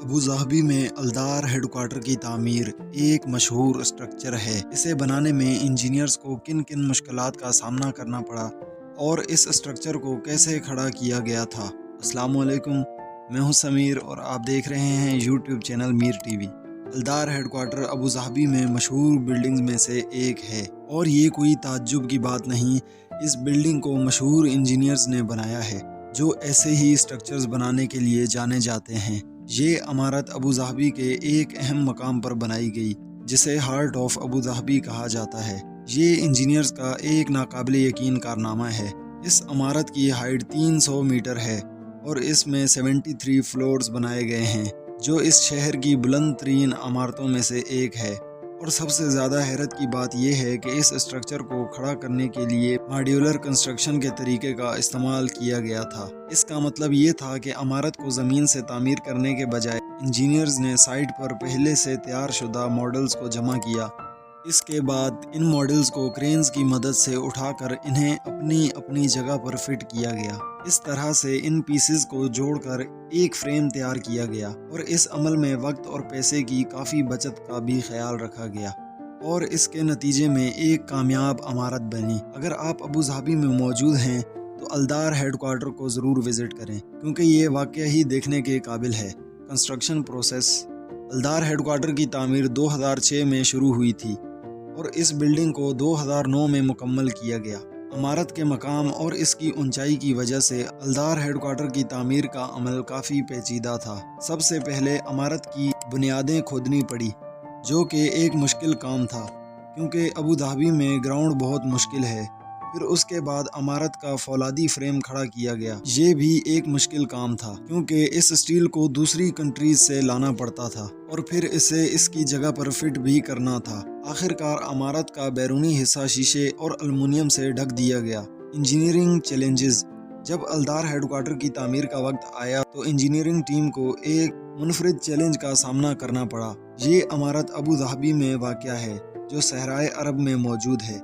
Abu Dhabi میں الدار head quarter کی تعمیر ایک مشہور اسٹرکچر ہے۔ اسے بنانے میں انجینئرز کو کن کن مشکلات کا سامنا کرنا پڑا اور اس اسٹرکچر کو کیسے کھڑا کیا گیا تھا۔ السلام علیکم، میں ہوں سمیر اور آپ دیکھ رہے ہیں یوٹیوب چینل میر ٹی وی۔ الدار ہیڈ کوارٹر ابوظہبی میں مشہور بلڈنگز میں سے ایک ہے اور یہ کوئی تعجب کی بات نہیں۔ اس بلڈنگ کو مشہور انجینئرز نے بنایا ہے جو ایسے ہی اسٹرکچرز بنانے کے لیے جانے جاتے ہیں۔ یہ عمارت ابوظہبی کے ایک اہم مقام پر بنائی گئی جسے ہارٹ آف ابوظہبی کہا جاتا ہے۔ یہ انجینئرز کا ایک ناقابل یقین کارنامہ ہے۔ اس عمارت کی ہائٹ 300 میٹر ہے اور اس میں 73 فلورز بنائے گئے ہیں جو اس شہر کی بلند ترین عمارتوں میں سے ایک ہے۔ اور سب سے زیادہ حیرت کی بات یہ ہے کہ اس اسٹرکچر کو کھڑا کرنے کے لیے ماڈیولر کنسٹرکشن کے طریقے کا استعمال کیا گیا تھا۔ اس کا مطلب یہ تھا کہ عمارت کو زمین سے تعمیر کرنے کے بجائے انجینئرز نے سائٹ پر پہلے سے تیار شدہ ماڈلز کو جمع کیا۔ اس کے بعد ان ماڈلز کو کرینز کی مدد سے اٹھا کر انہیں اپنی اپنی جگہ پر فٹ کیا گیا۔ اس طرح سے ان پیسز کو جوڑ کر ایک فریم تیار کیا گیا اور اس عمل میں وقت اور پیسے کی کافی بچت کا بھی خیال رکھا گیا اور اس کے نتیجے میں ایک کامیاب عمارت بنی۔ اگر آپ ابوظہبی میں موجود ہیں تو الدار ہیڈ کوارٹر کو ضرور وزٹ کریں کیونکہ یہ واقعہ ہی دیکھنے کے قابل ہے۔ کنسٹرکشن پروسیس: الدار ہیڈ کوارٹر کی تعمیر 2006 میں شروع ہوئی تھی اور اس بلڈنگ کو 2009 میں مکمل کیا گیا۔ عمارت کے مقام اور اس کی اونچائی کی وجہ سے الدار ہیڈ کوارٹر کی تعمیر کا عمل کافی پیچیدہ تھا۔ سب سے پہلے عمارت کی بنیادیں کھودنی پڑی جو کہ ایک مشکل کام تھا کیونکہ ابوظہبی میں گراؤنڈ بہت مشکل ہے۔ پھر اس کے بعد عمارت کا فولادی فریم کھڑا کیا گیا۔ یہ بھی ایک مشکل کام تھا کیونکہ اس اسٹیل کو دوسری کنٹریز سے لانا پڑتا تھا اور پھر اسے اس کی جگہ پر فٹ بھی کرنا تھا۔ آخرکار عمارت کا بیرونی حصہ شیشے اور المونیم سے ڈھک دیا گیا۔ انجینئرنگ چیلنجز: جب الدار ہیڈ کوارٹر کی تعمیر کا وقت آیا تو انجینئرنگ ٹیم کو ایک منفرد چیلنج کا سامنا کرنا پڑا۔ یہ عمارت ابوظہبی میں واقع ہے جو صحرائے عرب میں موجود ہے۔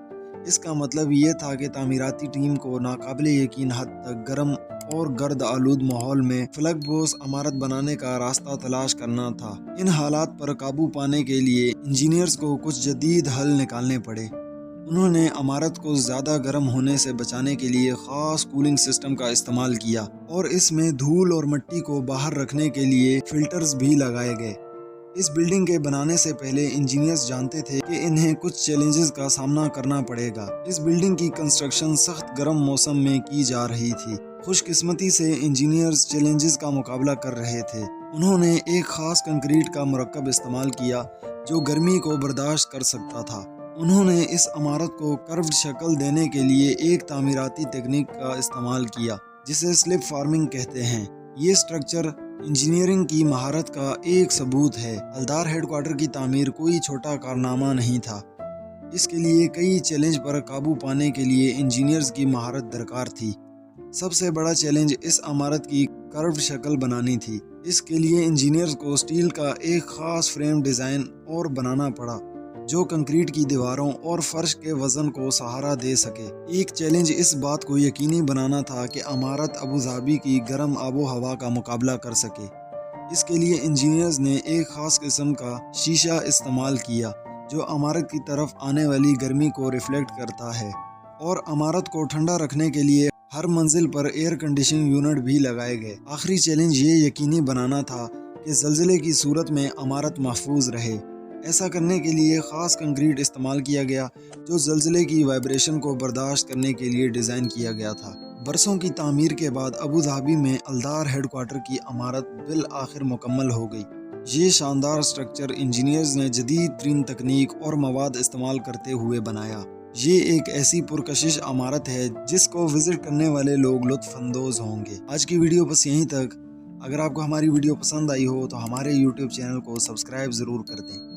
اس کا مطلب یہ تھا کہ تعمیراتی ٹیم کو ناقابل یقین حد تک گرم اور گرد آلود ماحول میں فلک بوس عمارت بنانے کا راستہ تلاش کرنا تھا۔ ان حالات پر قابو پانے کے لیے انجینئرز کو کچھ جدید حل نکالنے پڑے۔ انہوں نے عمارت کو زیادہ گرم ہونے سے بچانے کے لیے خاص کولنگ سسٹم کا استعمال کیا اور اس میں دھول اور مٹی کو باہر رکھنے کے لیے فلٹرز بھی لگائے گئے۔ اس بلڈنگ کے بنانے سے پہلے انجینئرز جانتے تھے کہ انہیں کچھ چیلنجز کا سامنا کرنا پڑے گا۔ اس بلڈنگ کی کنسٹرکشن سخت گرم موسم میں کی جا رہی تھی۔ خوش قسمتی سے انجینئرز چیلنجز کا مقابلہ کر رہے تھے۔ انہوں نے ایک خاص کنکریٹ کا مرکب استعمال کیا جو گرمی کو برداشت کر سکتا تھا۔ انہوں نے اس عمارت کو کروڈ شکل دینے کے لیے ایک تعمیراتی تکنیک کا استعمال کیا جسے سلپ فارمنگ کہتے ہیں۔ یہ اسٹرکچر انجینئرنگ کی مہارت کا ایک ثبوت ہے۔ الدار ہیڈ کوارٹر کی تعمیر کوئی چھوٹا کارنامہ نہیں تھا۔ اس کے لیے کئی چیلنج پر قابو پانے کے لیے انجینئرز کی مہارت درکار تھی۔ سب سے بڑا چیلنج اس عمارت کی کروڈ شکل بنانی تھی۔ اس کے لیے انجینئرز کو اسٹیل کا ایک خاص فریم ڈیزائن اور بنانا پڑا جو کنکریٹ کی دیواروں اور فرش کے وزن کو سہارا دے سکے۔ ایک چیلنج اس بات کو یقینی بنانا تھا کہ عمارت ابوظہبی کی گرم آب و ہوا کا مقابلہ کر سکے۔ اس کے لیے انجینئرز نے ایک خاص قسم کا شیشہ استعمال کیا جو عمارت کی طرف آنے والی گرمی کو ریفلیکٹ کرتا ہے اور عمارت کو ٹھنڈا رکھنے کے لیے ہر منزل پر ایئر کنڈیشننگ یونٹ بھی لگائے گئے۔ آخری چیلنج یہ یقینی بنانا تھا کہ زلزلے کی صورت میں عمارت محفوظ رہے۔ ایسا کرنے کے لیے خاص کنکریٹ استعمال کیا گیا جو زلزلے کی وائبریشن کو برداشت کرنے کے لیے ڈیزائن کیا گیا تھا۔ برسوں کی تعمیر کے بعد ابوظہبی میں الدار ہیڈ کوارٹر کی عمارت بالآخر مکمل ہو گئی۔ یہ شاندار اسٹرکچر انجینئرز نے جدید ترین تکنیک اور مواد استعمال کرتے ہوئے بنایا۔ یہ ایک ایسی پرکشش عمارت ہے جس کو وزٹ کرنے والے لوگ لطف اندوز ہوں گے۔ آج کی ویڈیو بس یہیں تک۔ اگر آپ کو ہماری ویڈیو پسند آئی ہو تو ہمارے یوٹیوب چینل کو سبسکرائب ضرور کر دیں۔